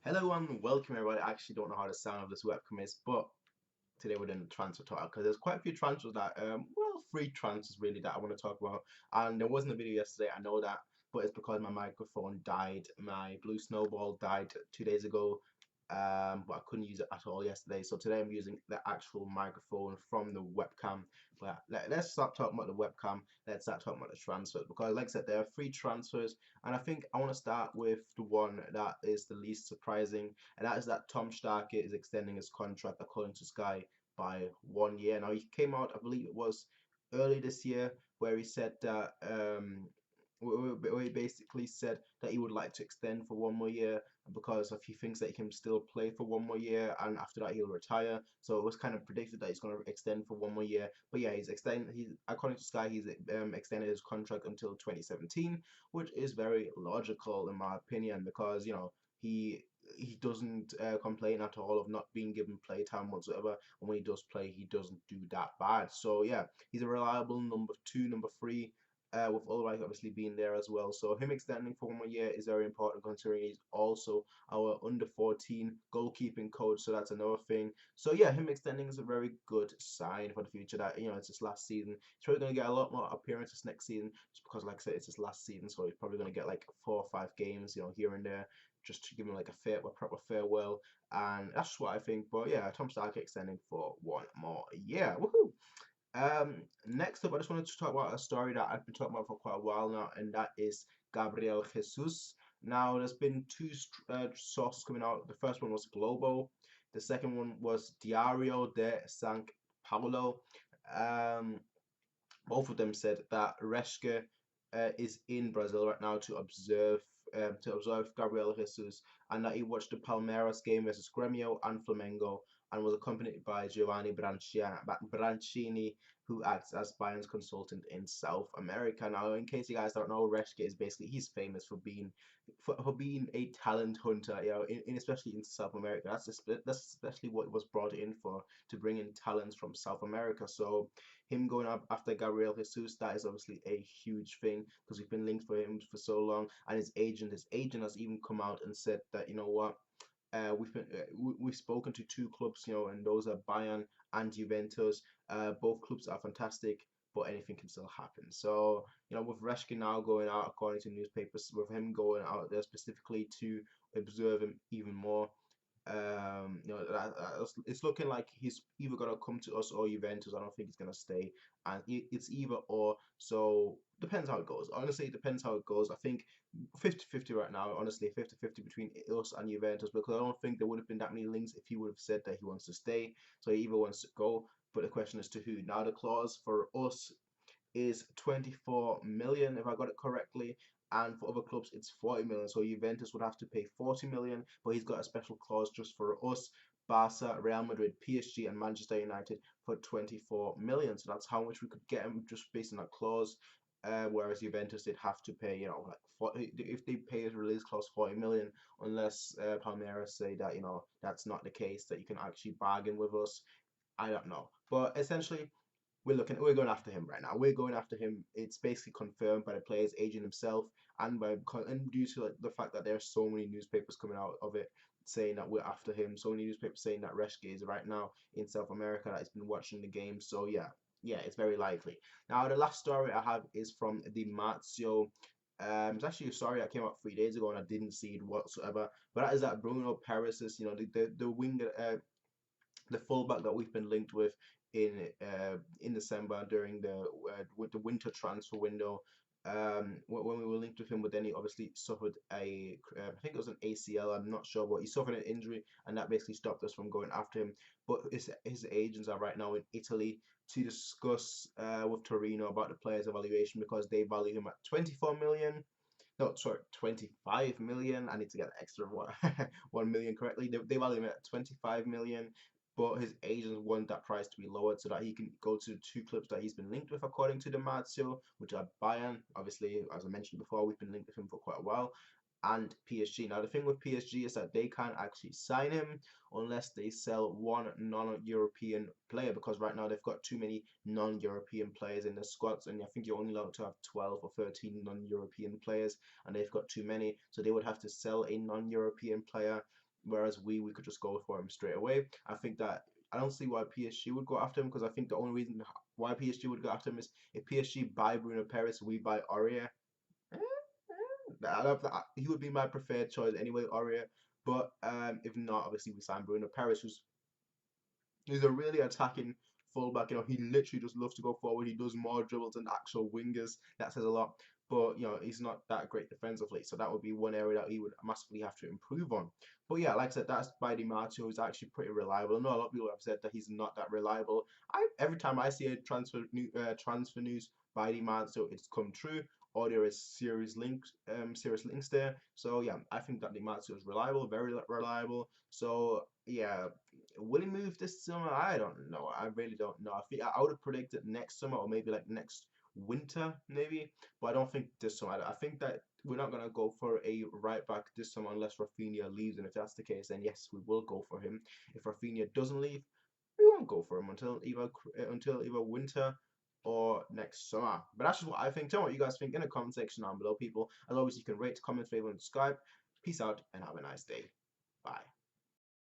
Hello and welcome everybody. I actually don't know how the sound of this webcam is, but today we're doing the transfer talk because there's quite a few transfers that, free transfers really that I want to talk about. And there wasn't a video yesterday, I know that, but it's because my microphone died. My blue snowball died 2 days ago, but I couldn't use it at all yesterday. So today I'm using the actual microphone from the webcam. But let's stop talking about the webcam. Let's start talking about the transfers because, like I said, there are free transfers, and I think I want to start with the one that is the least surprising, and that is that Tom Starke is extending his contract according to Sky by 1 year. Now he came out, I believe it was early this year, where he said that where he basically said that he would like to extend for 1 more year because if he thinks that he can still play for 1 more year and after that he'll retire. So it was kind of predicted that he's going to extend for 1 more year. But yeah, he's extended. He's according to Sky, he's extended his contract until 2017, which is very logical in my opinion because he doesn't complain at all of not being given play time whatsoever, and when he does play, he doesn't do that bad. So yeah, he's a reliable number two, number three, with Ulreich obviously being there as well. So him extending for 1 more year is very important considering he's also our under 14 goalkeeping coach. So that's another thing. So yeah, him extending is a very good sign for the future that it's his last season. He's probably going to get a lot more appearances next season just because, like I said, it's his last season. So he's probably going to get like 4 or 5 games, here and there, just to give him like a proper farewell. And that's what I think. But yeah, Tom Stark extending for 1 more year. Woohoo! Next up, I just wanted to talk about a story that I've been talking about for quite a while now, and that is Gabriel Jesus. Now, there's been two sources coming out. The first one was Globo. The second one was Diario de San Paulo. Um, Both of them said that Reschke is in Brazil right now to observe Gabriel Jesus, and that he watched the Palmeiras game versus Grêmio and Flamengo, and was accompanied by Giovanni Branchini, who acts as Bayern's consultant in South America. Now, in case you guys don't know, Reschke is basically he's famous for being a talent hunter, especially in South America. That's especially what was brought in for, to bring in talents from South America. So him going up after Gabriel Jesus, that is obviously a huge thing because we've been linked for him for so long. And his agent has even come out and said that what, we've spoken to two clubs, and those are Bayern and Juventus. Both clubs are fantastic, but anything can still happen. So with Reschke now going out, according to newspapers, with him going out there specifically to observe him even more, it's looking like he's either gonna come to us or Juventus. I don't think he's gonna stay, and it's either or. So depends how it goes. Honestly, it depends how it goes. I think 50-50 right now. Honestly, 50-50 between us and Juventus because I don't think there would have been that many links if he would have said that he wants to stay. So he either wants to go, but the question is to who. Now the clause for us is 24 million, if I got it correctly, and for other clubs it's 40 million. So Juventus would have to pay 40 million, but he's got a special clause just for us. Barca, Real Madrid, PSG, and Manchester United for 24 million. So that's how much we could get him just based on that clause. Whereas Juventus did have to pay, like 40, if they pay a release clause 40 million, unless Palmeiras say that that's not the case, that you can actually bargain with us. I don't know, but essentially we're going after him right now. We're going after him. It's basically confirmed by the player's agent himself, and due to the fact that there are so many newspapers coming out of it saying that we're after him. So many newspapers saying that Reschke is right now in South America, that he's been watching the game. So yeah, yeah, it's very likely. Now the last story I have is from the Marzio. It's actually a story that came out 3 days ago and I didn't see it whatsoever. But that is that Bruno Peres is, the winger, the fullback that we've been linked with in December during with the winter transfer window. When we were linked with him, but then he obviously suffered I think it was an ACL. I'm not sure, but he suffered an injury, and that basically stopped us from going after him. But his agents are right now in Italy to discuss with Torino about the player's evaluation because they value him at 24 million. No, sorry, 25 million. I need to get an extra one, 1 million correctly. They value him at 25 million, but his agents want that price to be lowered so that he can go to the two clubs that he's been linked with, according to the Marzio, which are Bayern. Obviously, as I mentioned before, we've been linked with him for quite a while, and PSG. Now, the thing with PSG is that they can't actually sign him unless they sell one non-European player because right now they've got too many non-European players in the squads, and I think you're only allowed to have 12 or 13 non-European players, and they've got too many, so they would have to sell a non-European player whereas we could just go for him straight away. I think that I don't see why PSG would go after him, because I think the only reason why PSG would go after him is if PSG buy Bruno Peres, we buy Aurier. He would be my preferred choice anyway, Aurier. But if not, obviously we sign Bruno Peres, who's he's a really attacking fullback. He literally just loves to go forward. He does more dribbles than actual wingers. That says a lot. But he's not that great defensively. So that would be one area that he would massively have to improve on. But yeah, like I said, that's by Marzio, who's actually pretty reliable. I know a lot of people have said that he's not that reliable. Every time I see a transfer news by Marzio, it's come true. Or there is serious links there. So yeah, I think that Marzio is reliable, very reliable. So yeah, will he move this summer? I don't know. I really don't know. I think I would have predicted next summer, or maybe like next winter, maybe. But I don't think this summer. I think that we're not gonna go for a right back this summer unless Rafinha leaves. And if that's the case, then yes, we will go for him. If Rafinha doesn't leave, we won't go for him until either winter or next summer. But that's just what I think. Tell me what you guys think in the comment section down below, people. As always, you can rate, comment, favorite, and subscribe. Peace out and have a nice day. Bye.